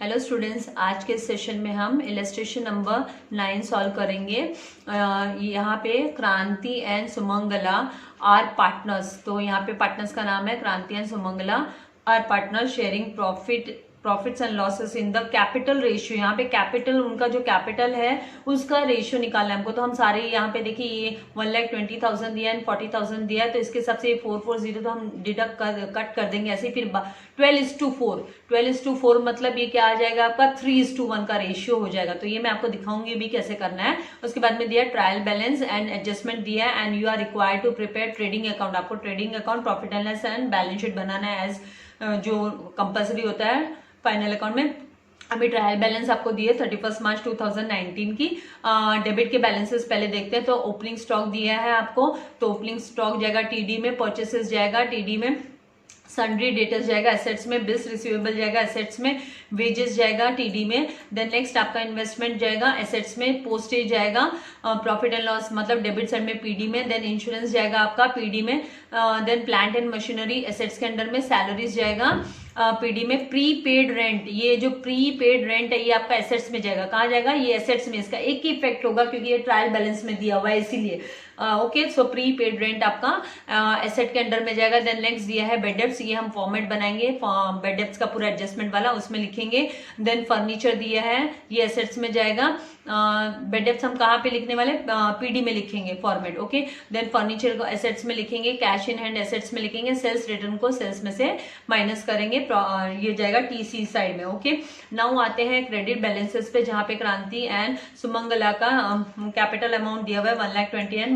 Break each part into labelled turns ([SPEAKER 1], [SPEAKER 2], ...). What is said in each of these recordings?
[SPEAKER 1] Hello students, आज के session में हम इलस्ट्रेशन नंबर 9 सॉल्व करेंगे। यहाँ पे क्रांति एंड सुमंगला आर पार्टनर्स। तो यहाँ पे पार्टनर्स का नाम है Kranti and Sumangala are partners sharing profits and losses in the capital ratio. यहाँ पे कैपिटल, उनका जो कैपिटल है उसका रेशियो निकालना है हमको। तो हम सारे यहाँ पे देखिए ये 1,20,000 दिया है, 40,000 दिया है, तो इसके हिसाब से 440 तो हम डिडक्ट कट कर देंगे ऐसे। फिर 12:4 मतलब ये क्या आ जाएगा आपका 3:1 का रेशियो हो जाएगा। तो ये मैं आपको दिखाऊंगी भी कैसे करना है। उसके बाद में दिया ट्रायल बैलेंस एंड एडजस्टमेंट दिया है and you are required to prepare trading account. आपको trading account, profit and loss and balance sheet बनाना है एज जो कंपल्सरी होता है फाइनल अकाउंट में। अभी ट्रायल बैलेंस आपको दिए 31 मार्च 2019 की। डेबिट के बैलेंसेस पहले देखते हैं। तो ओपनिंग स्टॉक दिया है आपको, तो ओपनिंग स्टॉक जाएगा टीडी में, परचेसेस जाएगा टीडी में, सन्ड्री डेटर्स जाएगा एसेट्स में, बिल्स रिसीवेबल जाएगा एसेट्स में, वेजेस जाएगा टीडी में। देन नेक्स्ट आपका इन्वेस्टमेंट जाएगा एसेट्स में, पोस्टेज जाएगा प्रॉफिट एंड लॉस मतलब डेबिट साइड में पीडी में। देन इंश्योरेंस जाएगा आपका पीडी में। Then plant and machinery assets के अंडर में, सैलरीज जाएगा पीडी में। प्रीपेड रेंट, ये जो प्रीपेड रेंट है ये आपका एसेट्स में जाएगा। कहाँ जाएगा? ये एसेट्स में। इसका एक ही इफेक्ट होगा क्योंकि ये ट्रायल बैलेंस में दिया हुआ है इसीलिए। ओके, सो प्रीपेड रेंट आपका एसेट के अंडर में जाएगा। देन नेक्स्ट दिया है बेड डेब्ट्स, ये हम फॉर्मेट बनाएंगे बेड डेब्ट्स का पूरा एडजस्टमेंट वाला, उसमें लिखेंगे। देन फर्नीचर दिया है, ये एसेट्स में जाएगा। बेड डेब्ट्स हम कहाँ पे लिखने वाले? पीडी में लिखेंगे फॉर्मेट। ओके, देन फर्नीचर को एसेट्स में लिखेंगे, कैश इन हैंड एसेट्स में लिखेंगे, सेल्स रिटर्न को सेल्स में से माइनस करेंगे, ये जाएगा टीसी साइड में। ओके, नाउ आते हैं क्रेडिट बैलेंसेस पे, जहां पे क्रांति एंड सुमंगला का कैपिटल अमाउंट दिया हुआ है 1,20,000 एंड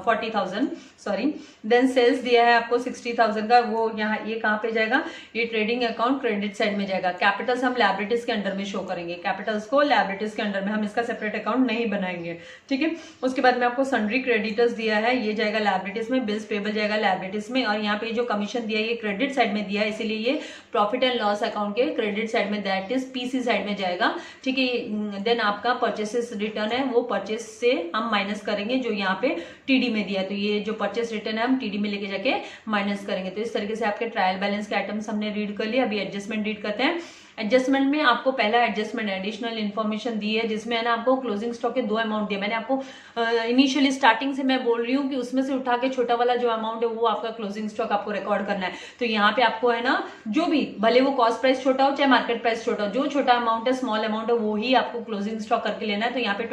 [SPEAKER 1] 40,000 सॉरी। देन सेल्स दिया है आपको 60,000 का, वो यहाँ ये कहाँ पे जाएगा? ये ट्रेडिंग अकाउंट क्रेडिट साइड में जाएगा। कैपिटल्स हम लायबिलिटीज के अंडर में शो करेंगे, कैपिटल्स को लायबिलिटीज के अंडर में, हम इसका सेपरेट अकाउंट नहीं बनाएंगे। ठीक है, उसके बाद में आपको सन्ड्री क्रेडिटर्स दिया है, ये जाएगा लायबिलिटीज में, बिल्स पेबल जाएगा लायबिलिटीज में, और यहाँ पे जो कमीशन दिया है ये क्रेडिट साइड में दिया है, इसीलिए ये प्रॉफिट एंड लॉस अकाउंट के क्रेडिट साइड में, दैट इज पीसी साइड में जाएगा। ठीक है, देन आपका परचेसेस रिटर्न है, वो परचेस से हम माइनस करेंगे जो यहाँ पे टीडी में दिया है। तो ये जो परचेस रिटर्न है हम टीडी में लेके जाके माइनस करेंगे। तो इस तरीके से आपके ट्रायल बैलेंस के आइटम्स हमने रीड कर लिया। अभी एडजस्टमेंट रीड करते हैं। एडजस्टमेंट में आपको पहला एडजस्टमेंट एडिशनल इन्फॉर्मेशन दी है, जिसमें है ना आपको क्लोजिंग स्टॉक के 2 अमाउंट दिए। मैंने आपको इनिशियली स्टार्टिंग से मैं बोल रही हूँ कि उसमें से उठा के छोटा वाला जो अमाउंट है वो आपका क्लोजिंग स्टॉक आपको रिकॉर्ड करना है। तो यहाँ पे आपको है ना जो भी, भले वो कॉस्ट प्राइस छोटा हो चाहे मार्केट प्राइस छोटा हो, जो छोटा अमाउंट है, स्मॉल अमाउंट है, वो ही आपको क्लोजिंग स्टॉक करके लेना है। तो यहाँ पे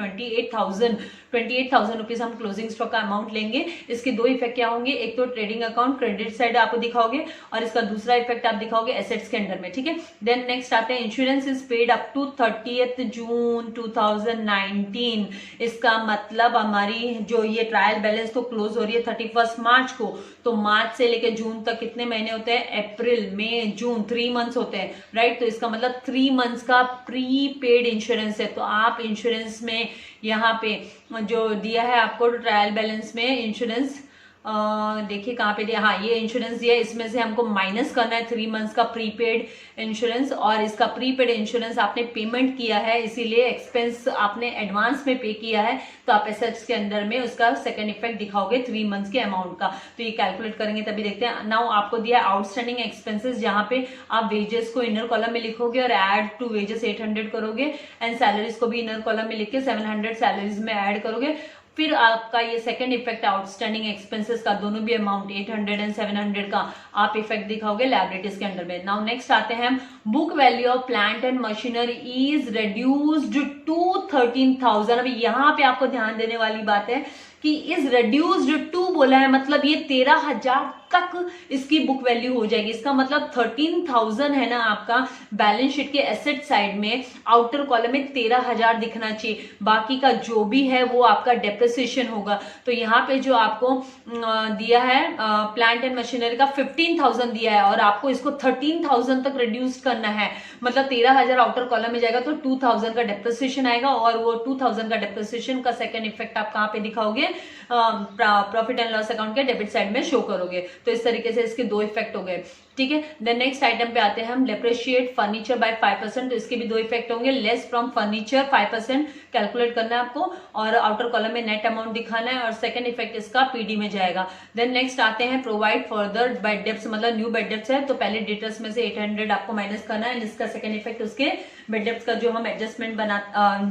[SPEAKER 1] 28,000 रुपीज हम क्लोजिंग स्टॉक का अमाउंट लेंगे। इसके 2 इफेक्ट क्या होंगे? एक तो ट्रेडिंग अकाउंट क्रेडिट साइड आप दिखाओगे, और इसका दूसरा इफेक्ट आप दिखाओगे एसेट्स के अंडर में। ठीक है, देन नेक्स्ट आते हैं insurance is paid up to 30th June 2019। इसका मतलब हमारी जो ये ट्रायल बैलेंस तो क्लोज हो रही है 31 मार्च को, तो मार्च से लेकर जून तक कितने महीने होते हैं? अप्रैल, मई, जून, 3 मंथ्स होते हैं, राइट। तो इसका मतलब 3 मंथ्स का प्रीपेड इंश्योरेंस है। तो आप इंश्योरेंस में यहाँ पे जो दिया है आपको ट्रायल बैलेंस में इंश्योरेंस, देखिए कहाँ पे दिया, हाँ ये इंश्योरेंस दिया है, इसमें से हमको माइनस करना है 3 मंथ्स का प्रीपेड इंश्योरेंस। और इसका प्रीपेड इंश्योरेंस आपने पेमेंट किया है, इसीलिए एक्सपेंस आपने एडवांस में पे किया है, तो आप एसेट्स के अंदर में उसका सेकंड इफेक्ट दिखाओगे 3 मंथ्स के अमाउंट का। तो ये कैलकुलेट करेंगे तभी देखते हैं। नाउ आपको दिया आउटस्टैंडिंग एक्सपेंसेस, जहां पे आप वेजेस को इनर कॉलम में लिखोगे और ऐड टू वेजेस 800 करोगे, एंड सैलरीज को भी इनर कॉलम में लिख के 700 सैलरीज में ऐड करोगे। फिर आपका ये सेकंड इफेक्ट आउटस्टैंडिंग एक्सपेंसेस का, दोनों भी अमाउंट 800 एंड 700 का आप इफेक्ट दिखाओगे लायबिलिटीज के अंडर में। नाउ नेक्स्ट आते हैं, book value of plant and machinery is reduced to 13,000। अभी यहाँ पे आपको ध्यान देने वाली बात है कि इज रिड्यूस्ड टू बोला है, मतलब ये 13,000 तक इसकी बुक वैल्यू हो जाएगी। इसका मतलब 13,000 है ना आपका बैलेंस शीट के एसेट साइड में, आउटर कॉलम में 13,000 दिखना चाहिए, बाकी का जो भी है वो आपका डेप्रिसिएशन होगा। तो यहाँ पे जो आपको दिया है प्लांट एंड मशीनरी का 15,000 दिया है, और आपको इसको 13,000 तक रिड्यूस करना है, मतलब 13,000 आउटर कॉलम में जाएगा, तो 2,000 का डेप्रिसिएशन आएगा, और वो 2,000 का डेप्रिसिएशन का सेकंड इफेक्ट आप कहाँ पे दिखाओगे? प्रॉफिट एंड लॉस अकाउंट के डेबिट साइड में शो करोगे। तो इस तरीके से इसके 2 इफेक्ट हो गए। ठीक है, देन नेक्स्ट आइटम पे आते हैं हम, डेप्रिशिएट फर्नीचर बाय 5%। तो इसके भी 2 इफेक्ट होंगे। लेस फ्रॉम फर्नीचर 5% कैलकुलेट करना है आपको, और आउटर कॉलम में नेट अमाउंट दिखाना है, और सेकंड इफेक्ट इसका पीडी में जाएगा। देन नेक्स्ट आते हैं, प्रोवाइड फर्दर बेड डेब्ट्स, मतलब न्यू बेड डेब्ट्स है, तो पहले डेटर्स में से 800 आपको माइनस करना है, इसका सेकंड इफेक्ट उसके बेड डेप्थ का जो हम एडजस्टमेंट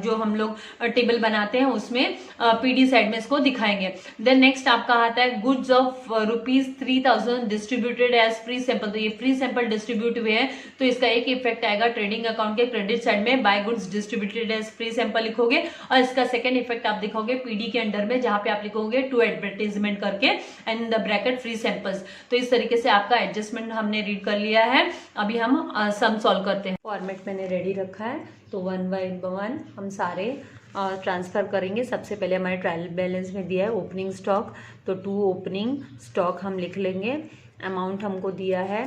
[SPEAKER 1] जो हम लोग टेबल बनाते हैं उसमें पीडी साइड में इसको दिखाएंगे। देन नेक्स्ट आपका आता है goods of ₹3,000 distributed as free sample. तो ये फ्री सैंपल डिस्ट्रीब्यूट हुए हैं तो इसका एक इफेक्ट आएगा ट्रेडिंग अकाउंट के क्रेडिट साइड में, by goods distributed as free sample लिखोगे, और इसका सेकंड इफेक्ट आप दिखोगे पीडी के अंडर में जहां पे आप लिखोगे टू एडवर्टाइजमेंट करके and in the bracket free samples. तो इस तरीके से आपका एडजस्टमेंट हमने रीड कर लिया है। अभी हम सम सॉल्व करते हैं। फॉर्मेट मैंने रेडी रखा है तो 1 बाय 1 हम सारे ट्रांसफर करेंगे। सबसे पहले हमारे ट्रायल बैलेंस में दिया है ओपनिंग स्टॉक, तो 2 ओपनिंग स्टॉक हम लिख लेंगे। अमाउंट हमको दिया है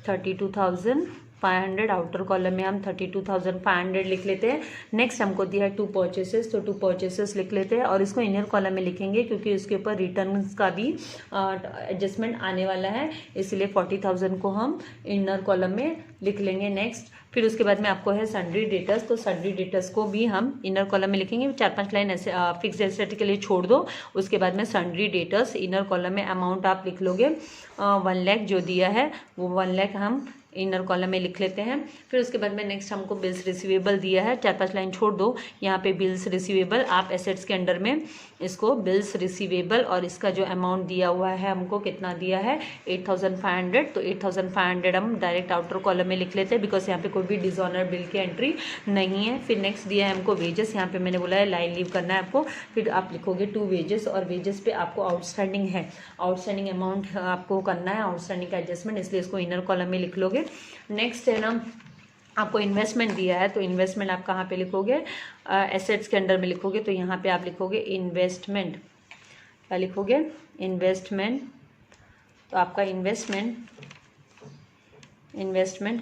[SPEAKER 1] 32,500, आउटर कॉलम में हम 32,500 लिख लेते हैं। नेक्स्ट हमको दिया है 2 परचेसेस, तो 2 परचेसेस लिख लेते हैं और इसको इनर कॉलम में लिखेंगे क्योंकि इसके ऊपर रिटर्न का भी एडजस्टमेंट आने वाला है, इसलिए 40,000 को हम इनर कॉलम में लिख लेंगे। नेक्स्ट फिर उसके बाद में आपको है सन्ड्री डेटर्स, तो सन्ड्री डेटर्स को भी हम इनर कॉलम में लिखेंगे। 4-5 लाइन ऐसे फिक्स एसेट के लिए छोड़ दो। उसके बाद में सन्ड्री डेटर्स इनर कॉलम में अमाउंट आप लिख लोगे 1 लाख जो दिया है वो 1 लाख हम इनर कॉलम में लिख लेते हैं। फिर उसके बाद में नेक्स्ट हमको बिल्स रिसीवेबल दिया है, 4-5 लाइन छोड़ दो, यहाँ पे बिल्स रिसीवेबल आप एसेट्स के अंडर में इसको बिल्स रिसीवेबल, और इसका जो अमाउंट दिया हुआ है हमको कितना दिया है 8,500, तो 8,500 हम डायरेक्ट आउटर कॉलम में लिख लेते हैं बिकॉज यहाँ पे कोई भी डिसऑनर बिल की एंट्री नहीं है। फिर नेक्स्ट दिया है हमको वेजेस, यहाँ पे मैंने बोला है लाइन लीव करना है आपको, फिर आप लिखोगे 2 वेजेस, और वेजेस पे आपको आउटस्टैंडिंग है, आउटस्टैंडिंग अमाउंट आपको करना है, आउटस्टैंडिंग का एडजस्टमेंट, इसलिए इसको इनर कॉलम में लिख लोगे। नेक्स्ट है ना आपको इन्वेस्टमेंट दिया है, तो इन्वेस्टमेंट आप कहाँ पे लिखोगे एसेट्स के अंडर में लिखोगे, तो यहाँ पे आप लिखोगे इन्वेस्टमेंट, क्या लिखोगे इन्वेस्टमेंट। तो आपका इन्वेस्टमेंट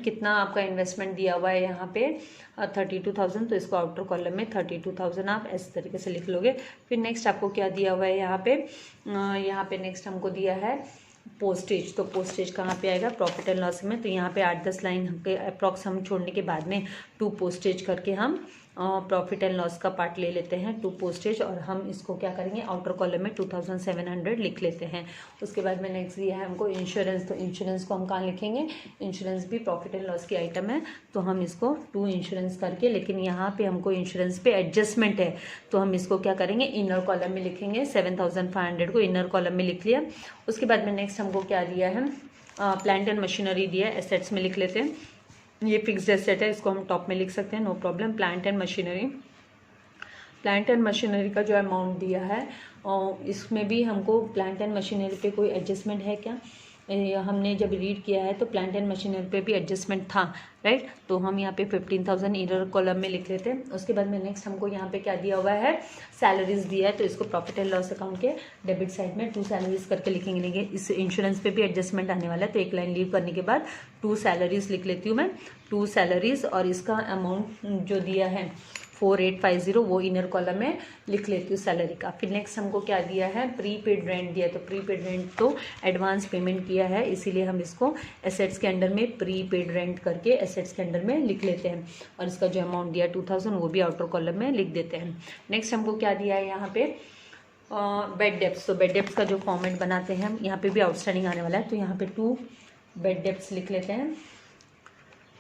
[SPEAKER 1] कितना आपका इन्वेस्टमेंट दिया हुआ है यहाँ पे 32,000, तो इसको आउटर कॉलम में 32,000 आप इस तरीके से लिख लोगे। फिर नेक्स्ट आपको क्या दिया हुआ है यहाँ पे नेक्स्ट हमको दिया है पोस्टेज, तो पोस्टेज कहाँ पे आएगा प्रॉफिट एंड लॉस में, तो यहाँ पे 8-10 लाइन के अप्रॉक्स हम छोड़ने के बाद में 2 पोस्टेज करके हम प्रॉफिट एंड लॉस का पार्ट ले लेते हैं 2 पोस्टेज, और हम इसको क्या करेंगे आउटर कॉलम में 2,700 लिख लेते हैं। उसके बाद में नेक्स्ट दिया है हमको इंश्योरेंस, तो इंश्योरेंस को हम कहाँ लिखेंगे, इंश्योरेंस भी प्रॉफिट एंड लॉस की आइटम है, तो हम इसको 2 इंश्योरेंस करके, लेकिन यहाँ पे हमको इंश्योरेंस पे एडजस्टमेंट है तो हम इसको क्या करेंगे इनर कॉलम में लिखेंगे। 7,500 को इनर कॉलम में लिख लिया। उसके बाद में नेक्स्ट हमको क्या दिया है प्लांट एंड मशीनरी दिया है, एसेट्स में लिख लेते हैं। ये फिक्स्ड एसेट है, इसको हम टॉप में लिख सकते हैं, no problem. Plant and machinery का जो अमाउंट दिया है और इसमें भी हमको प्लांट एंड मशीनरी पे कोई एडजस्टमेंट है क्या, हमने जब रीड किया है तो प्लांट एंड मशीनरी पे भी एडजस्टमेंट था, राइट, तो हम यहाँ पे 15,000 इनर कॉलम में लिख लेते हैं। उसके बाद में नेक्स्ट हमको यहाँ पे क्या दिया हुआ है सैलरीज दिया है, तो इसको प्रॉफिट एंड लॉस अकाउंट के डेबिट साइड में 2 सैलरीज करके लिखेंगे। इस इंश्योरेंस पे भी एडजस्टमेंट आने वाला है, तो एक लाइन लीव करने के बाद 2 सैलरीज लिख लेती हूँ मैं, 2 सैलरीज, और इसका अमाउंट जो दिया है 4850 वो इनर कॉलम में लिख लेती हूँ सैलरी का। फिर नेक्स्ट हमको क्या दिया है प्रीपेड रेंट दिया है, तो प्रीपेड रेंट तो एडवांस पेमेंट किया है, इसीलिए हम इसको एसेट्स के अंडर में प्रीपेड रेंट करके एसेट्स के अंडर में लिख लेते हैं, और इसका जो अमाउंट दिया 2,000 वो भी आउटर कॉलम में लिख देते हैं। नेक्स्ट हमको क्या दिया है यहाँ पे बेड डेप्स, तो बेड डेप्स का जो फॉर्मेट बनाते हैं हम, यहाँ पे भी आउटस्टैंडिंग आने वाला है, तो यहाँ पे 2 बेड डेप्स लिख लेते हैं।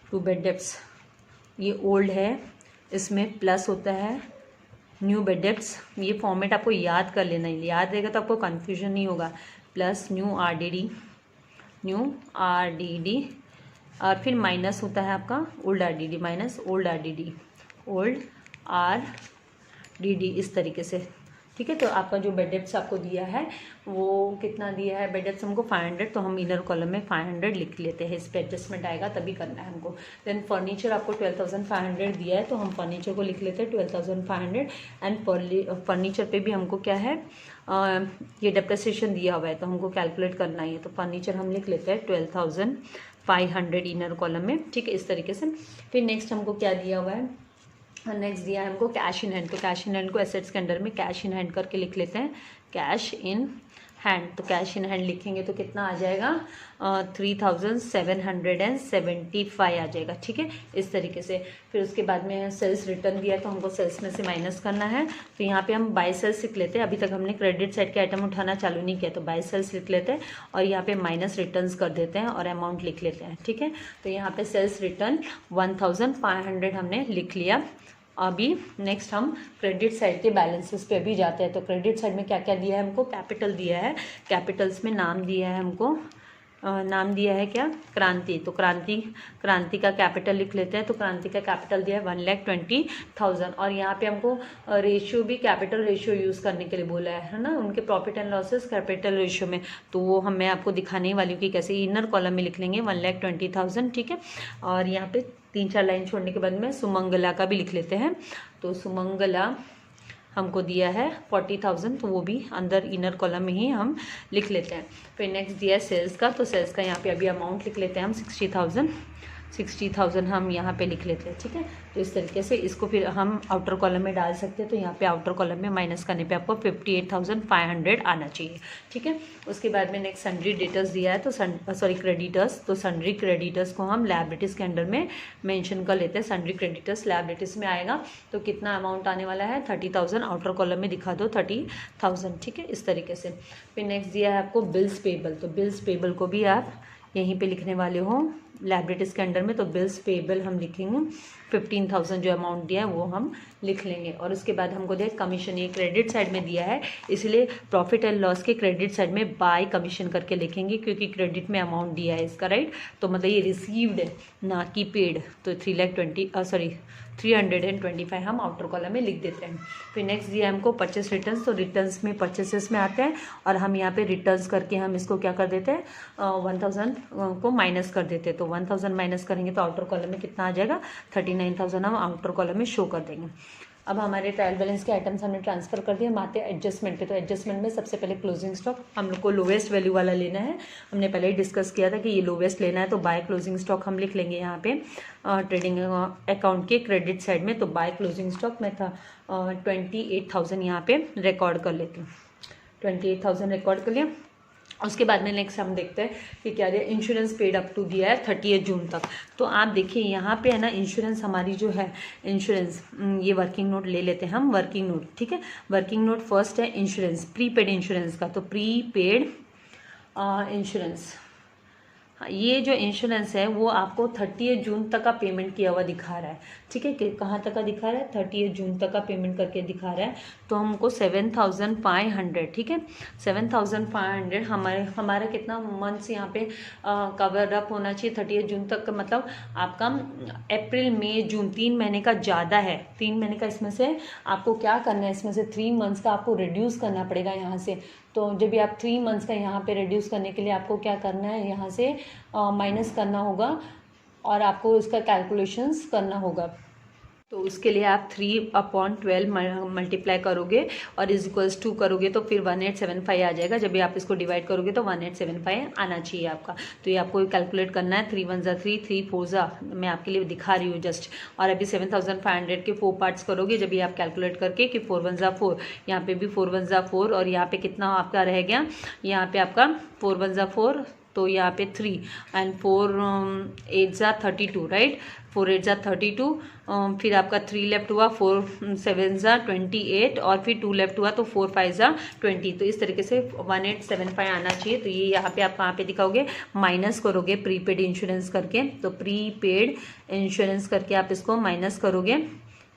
[SPEAKER 1] 2 बेड डेप्स, ये ओल्ड है, इसमें प्लस होता है न्यू बेड डेप्स, ये फॉर्मेट आपको याद कर लेना है, याद रहेगा तो आपको कन्फ्यूजन नहीं होगा। प्लस न्यू आरडीडी, और फिर माइनस होता है आपका old RDD, minus old RDD, इस तरीके से, ठीक है। तो आपका जो बेड डेप्स आपको दिया है वो कितना दिया है, बेड डेप्स हमको 500, तो हम इनर कॉलम में 500 लिख लेते हैं, इस पर एडजस्टमेंट आएगा तभी करना है हमको। देन फर्नीचर आपको 12,500 दिया है, तो हम फर्नीचर को लिख लेते हैं 12,500, एंड फर्नीचर पे भी हमको क्या है ये डेप्रिसिएशन दिया हुआ है, तो हमको कैलकुलेट करना ही है, तो फर्नीचर हम लिख लेते हैं 12,500 इनर कॉलम में, ठीक है, इस तरीके से। फिर नेक्स्ट हमको क्या दिया हुआ है, नेक्स्ट दिया है हमको कैश इन हैंड, तो कैश इन हैंड को एसेट्स के अंडर में कैश इन हैंड करके लिख लेते हैं, कैश इन हैंड, तो कैश इन हैंड लिखेंगे तो कितना आ जाएगा 3775 आ जाएगा। ठीक है, इस तरीके से। फिर उसके बाद में सेल्स रिटर्न दिया तो हमको सेल्स में से माइनस करना है, तो यहाँ पे हम बाय सेल्स लिख लेते हैं। अभी तक हमने क्रेडिट साइड के आइटम उठाना चालू नहीं किया, तो बाय सेल्स लिख लेते हैं और यहाँ पे माइनस रिटर्न्स कर देते हैं और अमाउंट लिख लेते हैं। ठीक है, तो यहाँ पे सेल्स रिटर्न 1500 हमने लिख लिया। अभी नेक्स्ट हम क्रेडिट साइड के बैलेंसेस पे भी जाते हैं। तो क्रेडिट साइड में क्या क्या दिया है हमको, कैपिटल दिया है, कैपिटल्स में नाम दिया है हमको, नाम दिया है क्या, क्रांति। तो क्रांति का कैपिटल लिख लेते हैं। तो क्रांति का कैपिटल दिया है 1,20,000 और यहाँ पे हमको रेशियो भी कैपिटल रेशियो यूज़ करने के लिए बोला है ना, उनके profit and losses capital ratio में। तो वो मैं आपको दिखाने वाली हूँ कि कैसे इनर कॉलम में लिख लेंगे 1,20,000। ठीक है, और यहाँ पे 3-4 लाइन छोड़ने के बाद में सुमंगला का भी लिख लेते हैं। तो सुमंगला हमको दिया है 40,000, तो वो भी अंदर इनर कॉलम में ही हम लिख लेते हैं। फिर नेक्स्ट दिया है सेल्स का, तो सेल्स का यहाँ पे अभी अमाउंट लिख लेते हैं हम 60,000 हम यहाँ पे लिख लेते हैं। ठीक है, तो इस तरीके से इसको फिर हम आउटर कॉलम में डाल सकते हैं। तो यहाँ पे आउटर कॉलम में माइनस करने पे आपको 58,500 आना चाहिए। ठीक है, उसके बाद में नेक्स्ट सन्ड्री डेटर्स दिया है, तो क्रेडिटर्स। तो सन्ड्री क्रेडिटर्स को हम लायबिलिटीज़ के अंडर में मेंशन कर लेते हैं। सन्ड्री क्रेडिटर्स लायबिलिटीज़ में आएगा, तो कितना अमाउंट आने वाला है 30,000। आउटर कॉलम में दिखा दो 30,000। ठीक है, इस तरीके से। फिर नेक्स्ट दिया है आपको बिल्स पेबल। तो बिल्स पेबल को भी आप यहीं पे लिखने वाले हो लायबिलिटीज़ के अंडर में। तो बिल्स पेबल हम लिखेंगे 15,000, जो अमाउंट दिया है वो हम लिख लेंगे। और उसके बाद हमको दिया कमीशन, ये क्रेडिट साइड में दिया है, इसलिए प्रॉफिट एंड लॉस के क्रेडिट साइड में बाय कमीशन करके लिखेंगे, क्योंकि क्रेडिट में अमाउंट दिया है इसका, राइट। तो मतलब ये रिसीव्ड है ना कि पेड। तो 325 हम आउटर कॉलम में लिख देते हैं। फिर नेक्स्ट दिया हमको परचेस रिटर्न्स। तो रिटर्न्स में परचेसेस में आते हैं और हम यहाँ पे रिटर्न्स करके हम इसको क्या कर देते हैं 1,000 को माइनस कर देते हैं। तो 1,000 माइनस करेंगे तो आउटर कॉलम में कितना आ जाएगा 39,000 हम आउटर कॉलम में शो कर देंगे। अब हमारे ट्रायल बैलेंस के आइटम्स हमने ट्रांसफर कर दिए। हम आते हैं एडजस्टमेंट पे। तो एडजस्टमेंट में सबसे पहले क्लोजिंग स्टॉक हम लोग को लोवेस्ट वैल्यू वाला लेना है। हमने पहले ही डिस्कस किया था कि ये लोवेस्ट लेना है, तो बाय क्लोजिंग स्टॉक हम लिख लेंगे यहाँ पे ट्रेडिंग अकाउंट के क्रेडिट साइड में। तो बाय क्लोजिंग स्टॉक में था 28,000 यहाँ पे रिकॉर्ड कर लेती हूँ। 28,000 रिकॉर्ड कर लिया। उसके बाद में नेक्स्ट हम देखते हैं कि क्या दिया, इंश्योरेंस पेड अप टू दिया है 30 जून तक। तो आप देखिए यहाँ पे है ना, इंश्योरेंस हमारी जो है इंश्योरेंस, ये वर्किंग नोट ले लेते हैं हम, वर्किंग नोट। ठीक है, वर्किंग नोट फर्स्ट है इंश्योरेंस, प्रीपेड इंश्योरेंस का। तो प्रीपेड इंश्योरेंस, ये जो इंश्योरेंस है वो आपको 30 जून तक का पेमेंट किया हुआ दिखा रहा है। ठीक है, कि कहाँ तक का दिखा रहा है 30 जून तक का पेमेंट करके दिखा रहा है। तो हमको 7,500, ठीक है 7,500 हमारा कितना मंथ्स यहाँ पे कवर अप होना चाहिए 30 जून तक का। मतलब आपका अप्रैल मई जून 3 महीने का ज़्यादा है, 3 महीने का। इसमें से आपको क्या करना है, इसमें से 3 मंथ्स का आपको रिड्यूस करना पड़ेगा यहाँ से। तो जब भी आप 3 मंथ्स का यहाँ पे रिड्यूस करने के लिए आपको क्या करना है, यहाँ से माइनस करना होगा और आपको इसका कैलकुलेशंस करना होगा। तो उसके लिए आप 3/12 मल्टीप्लाई करोगे और इज इक्वल्स 2 करोगे तो फिर 1875 आ जाएगा। जब भी आप इसको डिवाइड करोगे तो 1875 आना चाहिए आपका। तो ये आपको कैलकुलेट करना है। 3 1 3, 3 4 मैं आपके लिए दिखा रही हूँ जस्ट। और अभी 7,500 के 4 पार्ट्स करोगे जब भी आप कैलकुलेट करके कि 4 1 4, यहाँ पे भी 4 1 4 और यहाँ पे कितना आपका रह गया, यहाँ पे आपका 4 1 4, तो यहाँ पे 3 एंड 4 8 32, राइट। 4 8 32, फिर आपका 3 लेफ्ट हुआ, 4 7 28 और फिर 2 लेफ्ट हुआ तो 4 5 20। तो इस तरीके से 1875 आना चाहिए। तो ये यहाँ पे आप कहाँ पे दिखाओगे, माइनस करोगे प्रीपेड इंश्योरेंस करके। तो प्रीपेड इंश्योरेंस करके आप इसको माइनस करोगे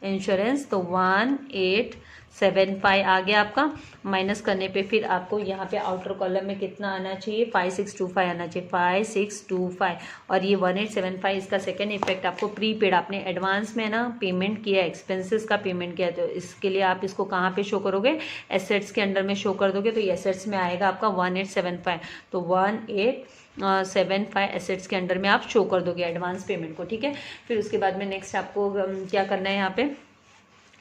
[SPEAKER 1] इंश्योरेंस, तो 1875 आ गया आपका। माइनस करने पे फिर आपको यहाँ पे आउटर कॉलम में कितना आना चाहिए, 5625 आना चाहिए, 5625। और ये 1875 इसका सेकेंड इफेक्ट आपको प्रीपेड, आपने एडवांस में ना पेमेंट किया, एक्सपेंसेस का पेमेंट किया, तो इसके लिए आप इसको कहाँ पे शो करोगे, एसेट्स के अंडर में शो कर दोगे। तो ये एसेट्स में आएगा आपका 1875। तो 1875 एसेट्स के अंडर में आप शो कर दोगे एडवांस पेमेंट को, ठीक है। फिर उसके बाद में नेक्स्ट आपको क्या करना है,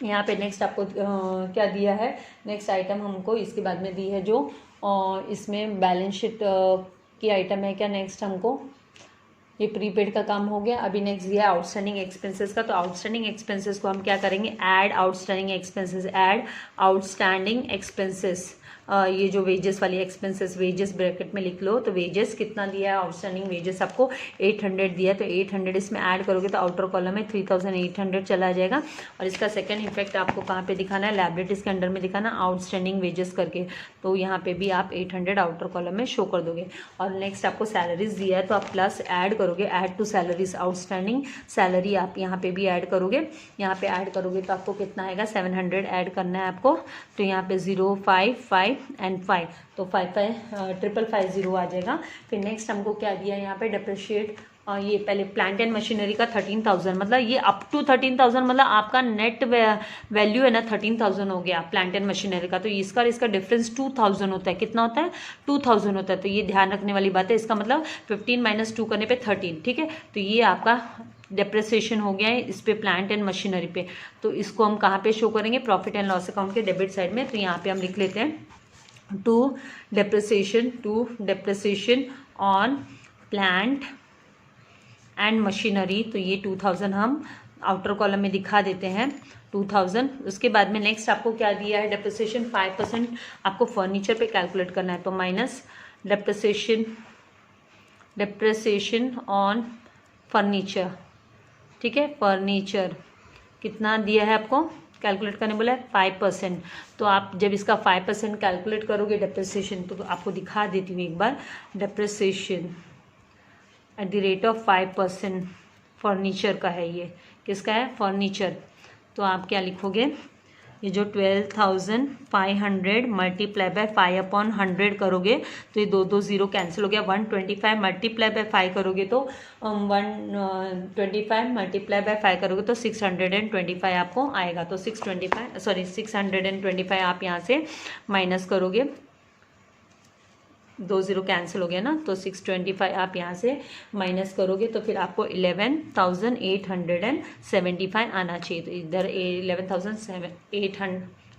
[SPEAKER 1] यहाँ पे नेक्स्ट आपको क्या दिया है, नेक्स्ट आइटम हमको इसके बाद में दी है जो इसमें बैलेंस शीट की आइटम है क्या, नेक्स्ट हमको ये प्रीपेड का काम हो गया। अभी नेक्स्ट दिया है आउटस्टैंडिंग एक्सपेंसेस का। तो आउटस्टैंडिंग एक्सपेंसेस को हम क्या करेंगे, add outstanding expenses, add outstanding expenses. ये जो वेजेस वाली एक्सपेंसेस, वेजेस ब्रैकेट में लिख लो। तो वेजेस कितना दिया है, आउटस्टैंडिंग वेजेस आपको 800 दिया है, तो 800 इसमें ऐड करोगे तो आउटर कॉलम में 3800 चला जाएगा। और इसका सेकंड इफेक्ट आपको कहाँ पे दिखाना है, लायबिलिटीज के अंडर में दिखाना, आउटस्टैंडिंग वेजेस करके। तो यहाँ पे भी आप 800 आउटर कॉलम में शो कर दोगे। और नेक्स्ट आपको सैलरीज दिया है, तो आप प्लस ऐड करोगे, add to salaries, outstanding salary आप यहाँ पे भी ऐड करोगे। यहाँ पे ऐड करोगे तो आपको कितना आएगा, 700 ऐड करना है आपको। तो यहाँ पे 0, 5, 5 एंड 5, तो 5,550 आ जाएगा। फिर नेक्स्ट हमको क्या दिया है यहाँ पे, डिप्रिशिएट। ये पहले प्लांट एंड मशीनरी का 13,000, मतलब ये अप टू 13,000, मतलब आपका नेट वैल्यू है ना 13,000 हो गया प्लांट एंड मशीनरी का। तो इसका डिफरेंस 2,000 होता है। कितना होता है, 2,000 होता है। तो ये ध्यान रखने वाली बात है। इसका मतलब 15 - 2 करने पे 13, ठीक है। तो ये आपका डेप्रिसिएशन हो गया है इस पे, प्लांट एंड मशीनरी पे। तो इसको हम कहाँ पे शो करेंगे, प्रॉफिट एंड लॉस अकाउंट के डेबिट साइड में। तो यहाँ पे हम लिख लेते हैं to depreciation on plant and machinery. तो ये 2000 हम आउटर कॉलम में दिखा देते हैं, 2000। उसके बाद में नेक्स्ट आपको क्या दिया है, डेप्रिसिएशन 5% आपको फर्नीचर पे कैलकुलेट करना है। तो माइनस डेप्रिसिएशन ऑन फर्नीचर, ठीक है। फर्नीचर कितना दिया है आपको, कैलकुलेट करने बोला है 5%। तो आप जब इसका 5% कैलकुलेट करोगे डेप्रिसिएशन, तो आपको दिखा देती हूँ एक बार। Depreciation at the rate of 5% furniture का है, ये किसका है, फर्नीचर। तो आप क्या लिखोगे, ये जो 12,500 मल्टीप्लाई बाय 5/100 करोगे तो ये 2 0 कैंसिल हो गया। 125 मल्टीप्लाई बाय 5 करोगे तो 125 मल्टीप्लाई बाय 5 करोगे तो 625 आपको आएगा। तो 625 आप यहाँ से माइनस करोगे, 2 0 कैंसिल हो गया ना। तो 625 आप यहाँ से माइनस करोगे तो फिर आपको 11,875 आना चाहिए। तो इधर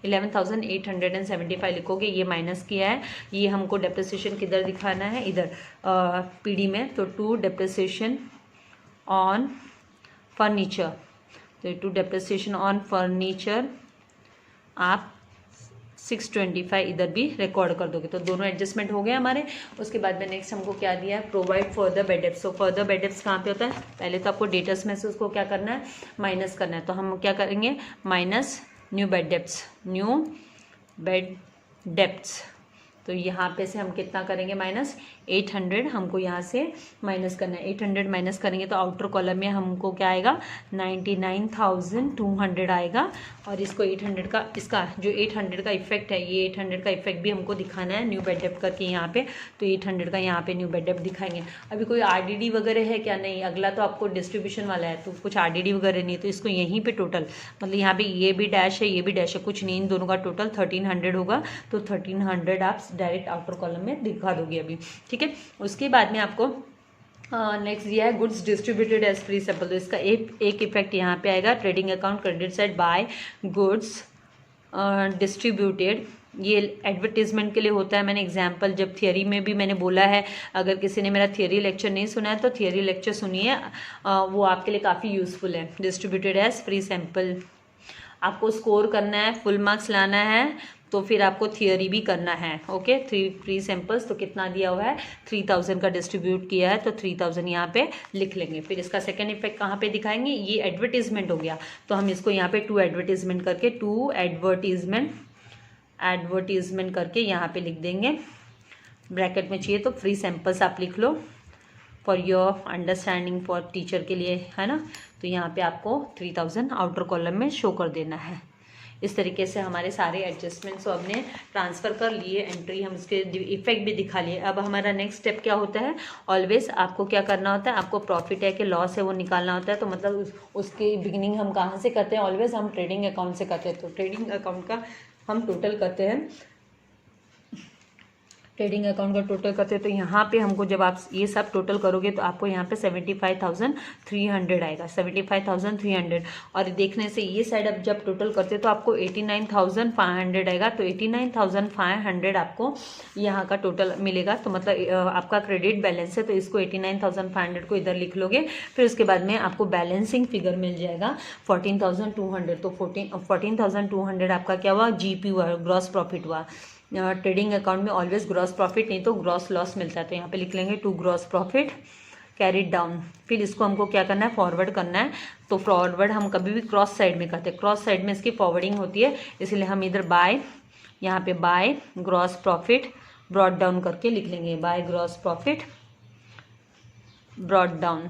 [SPEAKER 1] 11,875 लिखोगे, ये माइनस किया है। ये हमको डेप्रिसिएशन किधर दिखाना है, इधर पीडी में। तो टू डेप्रिसिएशन ऑन फर्नीचर, तो टू डेप्रिसिएशन ऑन फर्नीचर आप 625 इधर भी रिकॉर्ड कर दोगे। तो दोनों एडजस्टमेंट हो गए हमारे। उसके बाद में नेक्स्ट हमको क्या दिया है, प्रोवाइड फर्दर बेड डेप्स। तो फर्दर बेड डेप्स कहाँ पे होता है, पहले तो आपको डेटर्स में से उसको क्या करना है, माइनस करना है। तो हम क्या करेंगे, minus new bad debts, new bad debts. तो यहाँ पे से हम कितना करेंगे, माइनस 800 हमको यहाँ से माइनस करना है। 800 माइनस करेंगे तो आउटर कॉलम में हमको क्या आएगा, 99,200 आएगा। और इसको 800 का, इसका जो 800 का इफेक्ट है, ये 800 का इफेक्ट भी हमको दिखाना है न्यू बेड डेप्थ करके यहाँ पे। तो 800 का यहाँ पे न्यू बेड डेप्थ दिखाएंगे। अभी कोई आरडीडी वगैरह है क्या, नहीं, अगला तो आपको डिस्ट्रीब्यूशन वाला है, तो कुछ आरडीडी वगैरह नहीं। तो इसको यहीं पे टोटल, मतलब यहाँ पे ये भी डैश है, ये भी डैश है, कुछ नहीं, इन दोनों का टोटल 1300 होगा। तो 1300 आप डायरेक्ट आउटर कॉलम में दिखा दोगे अभी, ठीक है। उसके बाद में आपको नेक्स्ट दिया है goods distributed as free sample. तो इसका एक इफेक्ट यहाँ पे आएगा, trading account credit side by goods distributed. ये एडवर्टीजमेंट के लिए होता है। मैंने एग्जाम्पल जब थियरी में भी मैंने बोला है, अगर किसी ने मेरा थियरी लेक्चर नहीं सुना है तो थियरी लेक्चर सुनिए, वो आपके लिए काफ़ी यूजफुल है। डिस्ट्रीब्यूटेड एज फ्री सैंपल, आपको स्कोर करना है, फुल मार्क्स लाना है, तो फिर आपको थियरी भी करना है। ओके, 3 फ्री सैंपल्स, तो कितना दिया हुआ है, 3000 का डिस्ट्रीब्यूट किया है, तो 3000 यहाँ पे लिख लेंगे। फिर इसका सेकंड इफेक्ट कहाँ पे दिखाएंगे, ये एडवर्टीजमेंट हो गया, तो हम इसको यहाँ पे 2 एडवर्टीजमेंट करके, 2 एडवर्टीजमेंट करके यहाँ पे लिख देंगे। ब्रैकेट में चाहिए तो फ्री सैंपल्स आप लिख लो, for your understanding, for teacher के लिए, है ना। तो यहाँ पे आपको 3000 आउटर कॉलम में शो कर देना है। इस तरीके से हमारे सारे एडजस्टमेंट्स को हमने ट्रांसफ़र कर लिए, एंट्री हम उसके इफेक्ट भी दिखा लिए। अब हमारा नेक्स्ट स्टेप क्या होता है, ऑलवेज आपको क्या करना होता है, आपको प्रॉफिट है कि लॉस है वो निकालना होता है। तो मतलब उसकी बिगिनिंग हम कहाँ से करते हैं, ऑलवेज हम ट्रेडिंग अकाउंट से करते हैं। तो ट्रेडिंग अकाउंट का हम टोटल करते हैं ट्रेडिंग अकाउंट का टोटल करते हैं तो यहाँ पे हमको जब आप ये सब टोटल करोगे तो आपको यहाँ पे 75,300 आएगा, 75,300। और देखने से ये साइड अब जब टोटल करते हैं तो आपको 89,500 आएगा। तो 89,500 आपको यहाँ का टोटल मिलेगा। तो मतलब आपका क्रेडिट बैलेंस है तो इसको 89,500 को इधर लिख लोगे। फिर उसके बाद में आपको बैलेंसिंग फिगर मिल जाएगा 14,200। तो 14,200 आपका क्या हुआ, GP हुआ, ग्रॉस प्रॉफिट हुआ। ट्रेडिंग अकाउंट में ऑलवेज ग्रॉस प्रॉफिट नहीं तो ग्रॉस लॉस मिलता है। तो यहाँ पे लिख लेंगे to gross profit carried down. फिर इसको हमको क्या करना है, फॉरवर्ड करना है। तो फॉरवर्ड हम कभी भी क्रॉस साइड में करते हैं, क्रॉस साइड में इसकी फॉरवर्डिंग होती है, इसलिए हम इधर बाय, यहाँ पे by gross profit brought down करके लिख लेंगे, by gross profit brought down.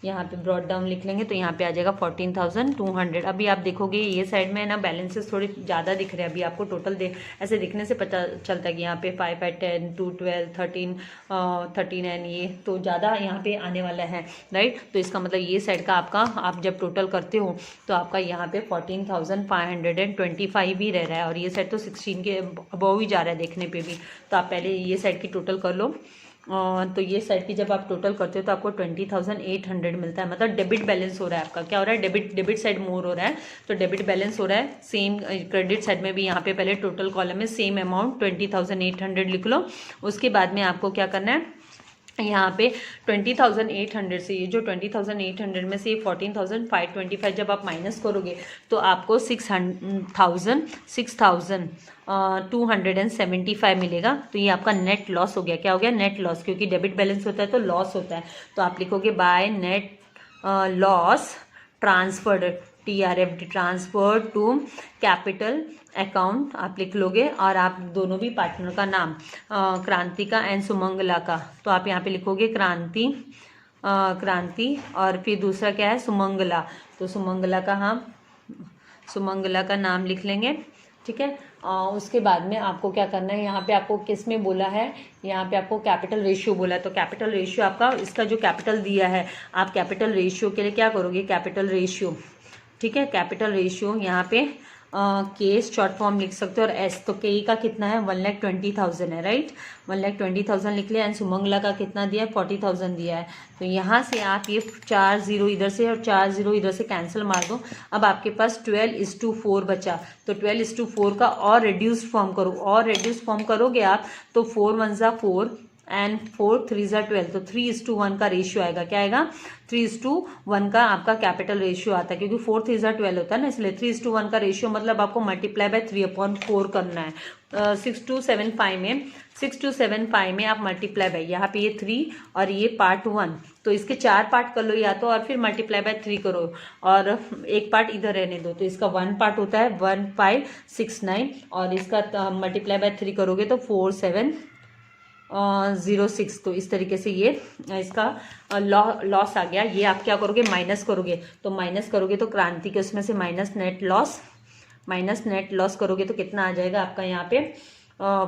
[SPEAKER 1] यहाँ पे ब्रॉड डाउन लिख लेंगे तो यहाँ पे आ जाएगा 14,200। अभी आप देखोगे ये साइड में ना बैलेंसेस थोड़े ज़्यादा दिख रहे हैं। अभी आपको टोटल ऐसे दिखने से पता चलता है कि यहाँ पे 5, 10, 2, 12, 13 एंड ये तो ज़्यादा यहाँ पे आने वाला है, राइट। तो इसका मतलब ये साइड का आपका आप जब टोटल करते हो तो आपका यहाँ पे 14,525 भी रह रहा है और ये साइड तो 16 के अबव ही जा रहा है देखने पर भी। तो आप पहले ये साइड की टोटल कर लो। तो ये साइड की जब आप टोटल करते हो तो आपको 20,800 मिलता है। मतलब डेबिट बैलेंस हो रहा है आपका, क्या हो रहा है, डेबिट साइड मोर हो रहा है। तो डेबिट बैलेंस हो रहा है। सेम क्रेडिट साइड में भी यहाँ पे पहले टोटल कॉलम में सेम अमाउंट 20,800 लिख लो। उसके बाद में आपको क्या करना है, यहाँ पे 20,800 से ये जो 20,800 में से 14,525 जब आप माइनस करोगे तो आपको 6,275 मिलेगा। तो ये आपका नेट लॉस हो गया। क्या हो गया, नेट लॉस, क्योंकि डेबिट बैलेंस होता है तो लॉस होता है। तो आप लिखोगे by net loss transferred, TRFD transfer to capital account आप लिख लोगे। और आप दोनों भी पार्टनर का नाम क्रांति का एंड सुमंगला का, तो आप यहाँ पे लिखोगे क्रांति और फिर दूसरा क्या है, सुमंगला। तो सुमंगला का नाम लिख लेंगे, ठीक है। उसके बाद में आपको क्या करना है, यहाँ पे आपको किस में बोला है, यहाँ पे आपको कैपिटल रेशियो बोला है। तो कैपिटल रेशियो आपका इसका जो कैपिटल दिया है, आप कैपिटल रेशियो के लिए क्या करोगे, कैपिटल रेशियो, ठीक है। कैपिटल रेशियो यहाँ पे के शॉर्ट फॉर्म लिख सकते हो और एस, तो के का कितना है 1,20,000 है, राइट। 1,20,000 लिख लिया। एंड सुमंगला का कितना दिया है 40,000 दिया है। तो यहाँ से आप ये 4 0 इधर से और 4 0 इधर से कैंसिल मार दो। अब आपके पास 12:4 बचा। तो 12:4 का और रिड्यूस्ड फॉर्म करो, और रिड्यूस्ड फॉर्म करोगे आप तो 4 1 जा 4 एंड 4 3 जा 12। तो 3:1 का रेशियो आएगा। क्या आएगा, 3:1 का आपका कैपिटल रेशियो आता है, क्योंकि 4 3 जा 12 होता है ना, इसलिए 3:1 का रेशियो मतलब आपको मल्टीप्लाई बाय 3/4 करना है। 6,275 में आप मल्टीप्लाई बाय, यहाँ पे ये 3 और ये पार्ट 1, तो इसके 4 पार्ट कर लो या तो, और फिर मल्टीप्लाई बाय 3 करो और एक पार्ट इधर रहने दो। तो इसका 1 पार्ट होता है 1569 और इसका मल्टीप्लाई बाय 3 करोगे तो 4706। तो इस तरीके से ये इसका लॉस आ गया। ये आप क्या करोगे, माइनस करोगे। तो माइनस करोगे तो क्रांति के उसमें से माइनस नेट लॉस करोगे तो कितना आ जाएगा आपका यहाँ पे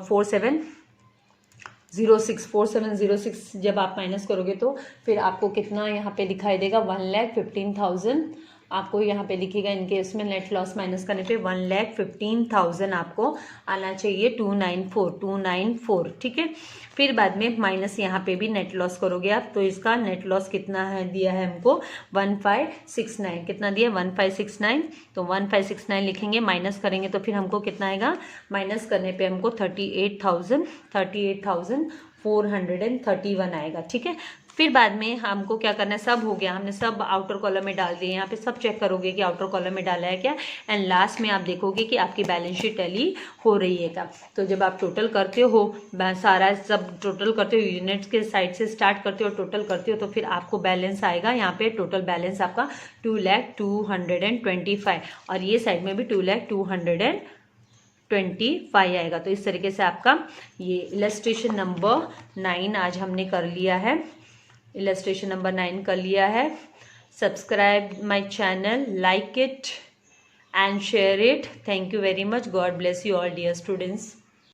[SPEAKER 1] 4706 जब आप माइनस करोगे तो फिर आपको कितना यहाँ पे दिखाई देगा 1,15,000 आपको यहाँ पे लिखेगा। इनके इसमें नेट लॉस माइनस करने पे 1,15,000 आपको आना चाहिए, 294, ठीक है। फिर बाद में माइनस यहाँ पे भी नेट लॉस करोगे आप, तो इसका नेट लॉस कितना है दिया है हमको 1569। कितना दिया 1569, तो 1569 लिखेंगे, माइनस करेंगे तो फिर हमको कितना आएगा, माइनस करने पे हमको 38,431 आएगा, ठीक है। फिर बाद में हमको क्या करना है, सब हो गया, हमने सब आउटर कॉलम में डाल दिए। यहाँ पे सब चेक करोगे कि आउटर कॉलम में डाला है क्या, एंड लास्ट में आप देखोगे कि आपकी बैलेंस शीट टैली हो रही है क्या। तो जब आप टोटल करते हो, सारा सब टोटल करते हो, यूनिट्स के साइड से स्टार्ट करते हो, टोटल करते हो, तो फिर आपको बैलेंस आएगा। यहाँ पे टोटल बैलेंस आपका 2,02,25 और ये साइड में भी 2,02,25 आएगा। तो इस तरीके से आपका ये इलस्ट्रेशन नंबर 9 आज हमने कर लिया है। इलस्ट्रेशन नंबर 9 कर लिया है। Subscribe my channel, like it and share it. Thank you very much. God bless you all dear students.